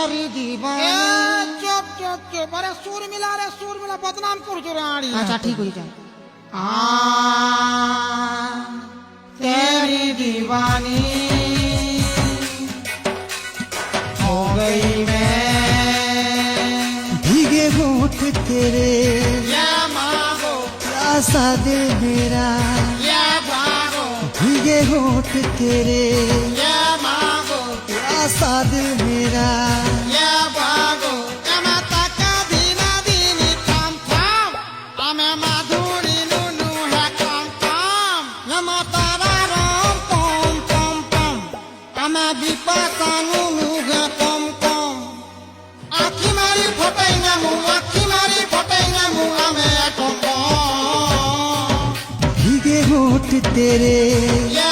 चुप चुप चुप अरे सुर मिला बदनाम कर जो रानी। अच्छा ठीक हो जाए। तेरी दीवानी हो गई मैं। भीगे होठ तेरे या मांगो प्यासा दिल मेरा, या भागो भीगे होठ तेरे या मांगो प्यासा दिल मेरा। या भागो एमा ताका दीना दीनी काम काम आमे माधुरी नुनु है काम काम एमा तारा राम पम पम पम आमे विपासा नुनु है पम पम आखी मारी फटेंगे मुँह आमे कम कम भीगे होठ तेरे या